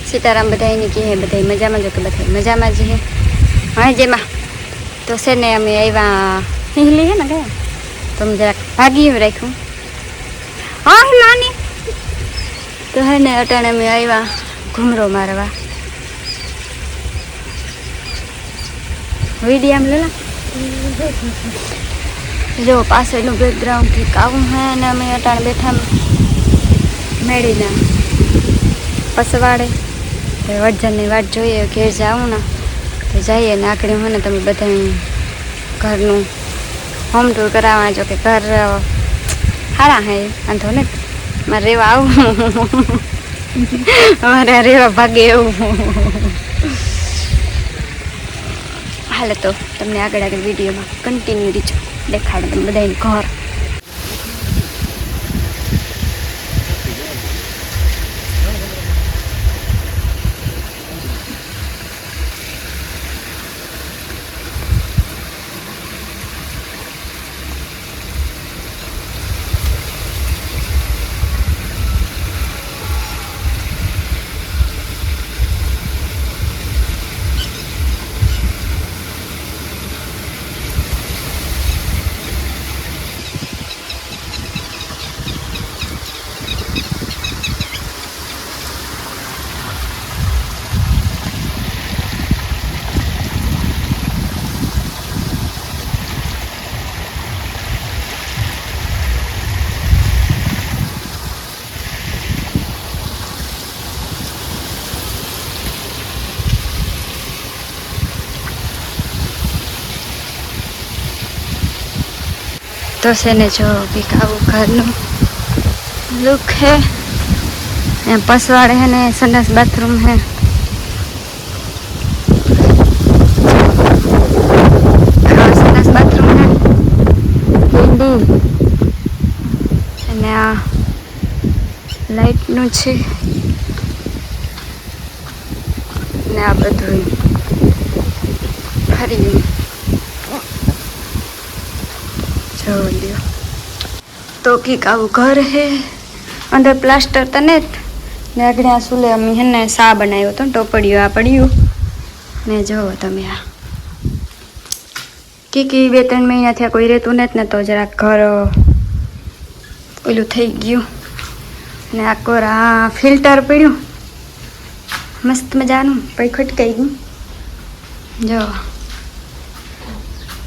सीताराम बधाई की है बधाई मजा में जो कि बधाई मजा में जी है हाँ जे माँ तो से ने अमे आवा हिली है ना गया तो हम जरा भागी रखूँ हाँ नानी तो है ने अटाणे में आवा घूमरो मारवा वीडियो में लेला जो पासेलू बैकग्राउंड ठीक आવું है ने अमे अटाणे बैठा मेळीना पसवाड़े वडजन वाट જોઈએ ઘેર જાઉં ને તો જઈએ ને આખરે મને તમે બધા ઘરનું હોમ ટૂર કરાવવા જો કે ઘર સારા હે વાંધો ને મારે રેવા આવું અમારે રેવા ભાગે એવું હાલે તો તમને આગળ આગળ વિડીયોમાં કન્ટિન્યુ રીચો દેખાડે તમે બધાને ઘર तो से ने जो भी खाऊ घर लुक है यहाँ पसवाड़े है ने संडास बाथरूम है संडास बाथरूम है ने आ लाइट नु छे ने आ बधुं फरी तो की काऊ घर है अंदर प्लास्टर तने ने आगळे आ सुले अमी है ने सा बनायो तो टोपड़ियो आ पड़ियो ने जो तमे आ की 2-3 महीना थया कोई रहतुं ने तो जरा घर ओलू थई गयुं ने आ कोरा फिल्टर पड्યું मस्त मजानुं पई खटकाई गयुं जो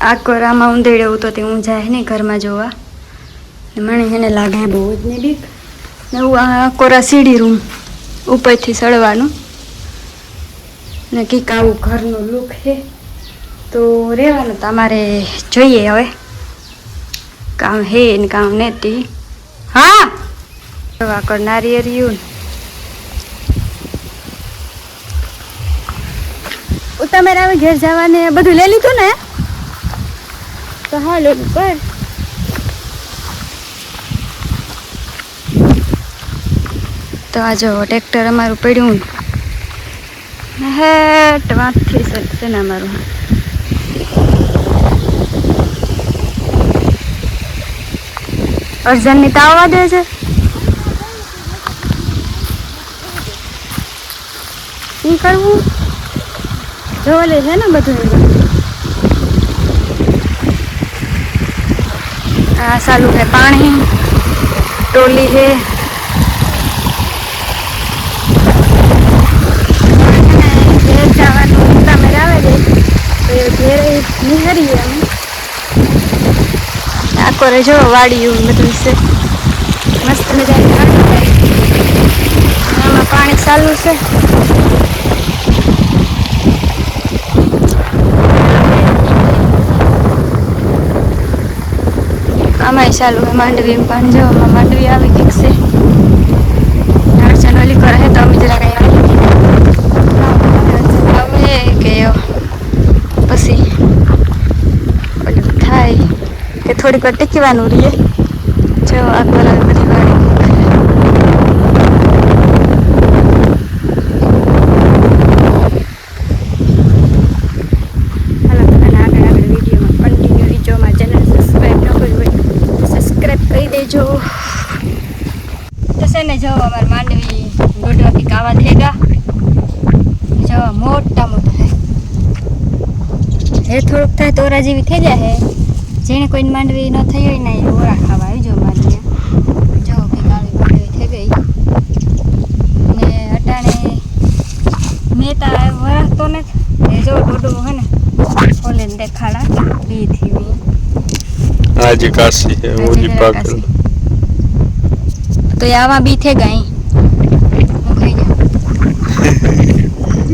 आ कोरामां ऊंधेड़े तो ते ऊंझा है नहीं घर में जोवा मने हेने लागे बहुत ने बीक ने आ कोरा सीढ़ी रूम ऊपर थी सड़वानुं ने की काऊ घर नो लुक है तो रेवानुं तमारे जोईए हवे काम है ने काम नेती हाँ वाकर नारिયેળિયું उतामेरा घेर जवाने बधुं लई लीधुं ने तो हालो पर तो आज ट्रेक्टर अमारू पड्યું हेट वाथी से ना अमारू अर्जन ની તાવવા દે છે શું કરવું જોલે છે ને બધું सालू है पानी टोली है घेर जावानुं उतामेर आवे तो घेर निहारी अमे आकोरे जो वाड़ियुं बधुं से मस्त मजानी आमां पाणी चालू से आमाय चालू है मांडवी में पानी जो मांडवी आवे किक से अड़चन वाली कर है तो अमी जरा कहीं अमे गयो पसी ओली थाय के थोड़ी વાર ટેકવાનું રહીએ જો આ કરાવે બધી વાડી जो तो से ने जो हमार मांडवी गोडवा की कावा देगा એ થોડુંક થાય તો ઓરા જેવી થઈ જાય. જેને કોઈ માંડવી ન થઈ હોય ને એ ઓરા ખાવા આવી જો મારી જો કે કાળી માંડવી થઈ ગઈ ને અટાણે નેતા વરસતો નથી એ જો ડોડો હે ને ઓલે દેખાડા બી થી आज काशी है वो जी पागल तो आवा बी थे गई હું ખાઈ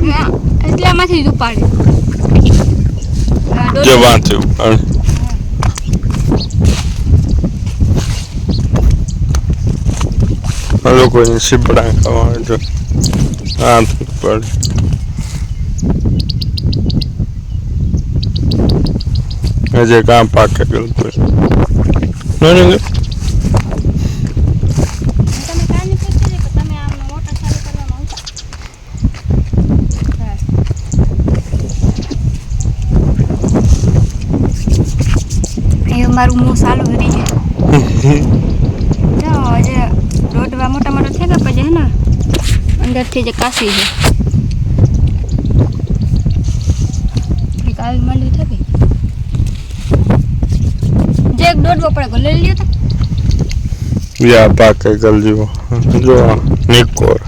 જા એટલા માંથી જ ઉપાડે जो बात है हम लोग को सिपड़ा खावा जो हाथ पर अजय काम पाके गल पे नहीं તમે કાની પૂછી લે કે તમે આમ મોટર ચાલુ કરવાનો હતા એ મારું મું ચાલુ કરી છે જો આજે રોડવા મોટા મોટા થઈ ગયા પછી હે ને અંદરથી જે કાશી છે એક આવી માંડવી થઈ ગઈ જે એક દોડવો પડે લઈ લ્યો તો या पाके गल जो जो निकोर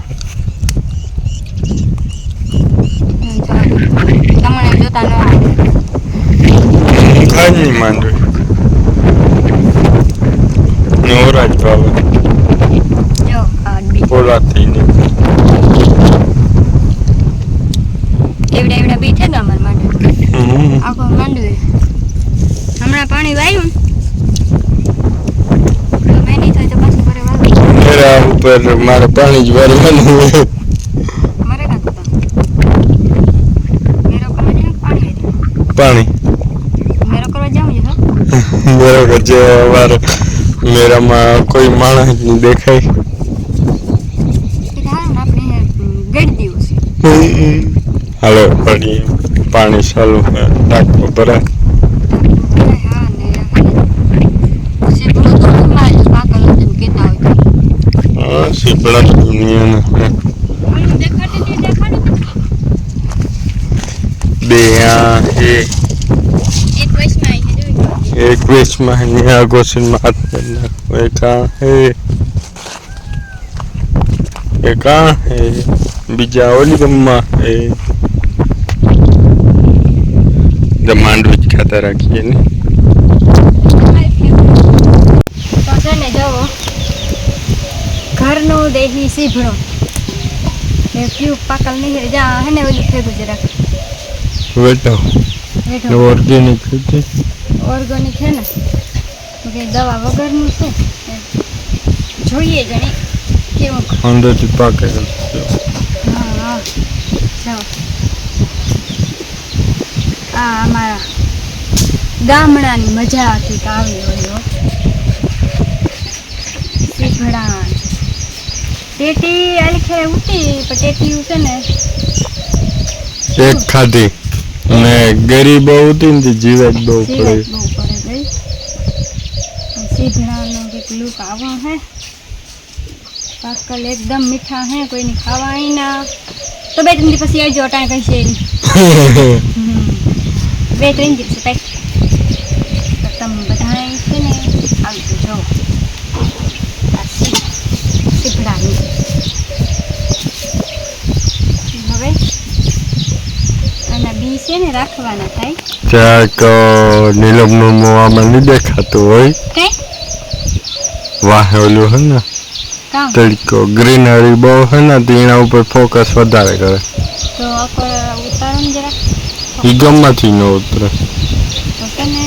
તમને જોતા ન खाई नहीं मान रही नवराज पावे જો આ બી बोलाती नहीं એવડા એવડા બી છે ગામર માટે આખો માંડવી હમણાં પાણી વાયું ને મેની થાય તો પાછું કરે વાવી मेरा ऊपर मारे पानी ज्वार बने મારે કાં તો મેરો કરવા જાઉં પાણી पानी મેરો કરવા જાઉં છે मेरा को जो वार मेरा माँ कोई माणस नहीं देखाय કે હા આપણે ગડી દેવું છે हेलो पड़ी पानी चालू है टाको भरा હા ને પછી પેલો તો મારે પાકલ જેમ કહેતા હોય हाँ सिपड़ा दुनिया में ઓલું દેખાડે बे यहाँ है એક વયસમાં આવી છે જોઈ एक वेश में यहाँ गोशन में हाथ में वे कहाँ है ये कहाँ है बीजा ओली गम्मा है जब मांडवी खाता रखिए ने તો છે ને જવો ઘરનું દેહી સીભણો એ ક્યુ પાકલ નહીં જા હે ને ઓલું ફેગું જરાક बेटा બેઠો ऑर्गेनिक खेती ઓર્ગેનિક છે ને તો કે દવા વગરનું છે એ જોઈએ જણી કેવું अंदर से पाके હા હા જાઓ આ અમારા ગામડાની મજા હતી કે આવી હોય સીભડા ટેટી આલી ખેર ઉઠી પણ ટેટી છે ને एक खाधी ने गरीब होती ने जीवन बહુ પડે બહુ પડે ભાઈ સીભડાનો કંઈક લુક આવો હે પાકલ એકદમ મીઠા હે કોઈની ખાવા અહીં ના તો બે ત્રણ દિવસ પછી આવજો અટાણે કઈ છે નહીં બે ત્રણ દિવસ પેક તો તમે બધા છે ને આવજો જો આ સીભડાની હવે આના બી છે ને રાખવાના થાય ત્યાં તો નીલમનું મોવામાં નહીં દેખાતું હોય કઈ વાહે ઓલું હે ને કામ તડકો ગ્રીનરી બહુ હે ને તો એના ઉપર ફોકસ વધારે કરે તો આખો ઉતારો ને જરાક એ ગમમાંથી ન ઉતરે તો તને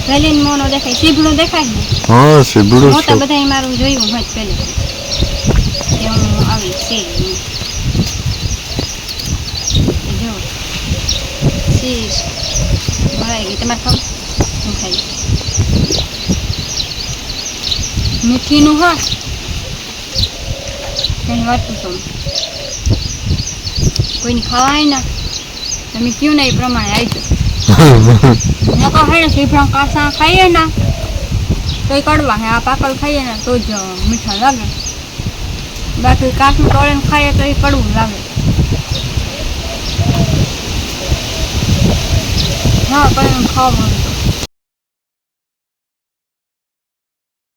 વેલીન મોનો દેખાય સીભડું દેખાય ને હા સીબડું મોટા છે બધા મારું જોયું હોય પહેલે કે હું આવી છે જો શીશ ભરાઈ ગઈ તમારે ખાવ હું ખાઈ મીઠીનું હા એની વાતું છું કોઈને ખવાય ના તમે કયું ને એ પ્રમાણે આવી નકો હે ને સીફળા કાસા ખાઈએ ને તો એ કડવા હે આ પાકલ ખાઈએ ને તો જ મીઠા લાગે બાકી કાચું તળીને ખાઈએ તો એ કડવું લાગે હા પણ ખાવાનું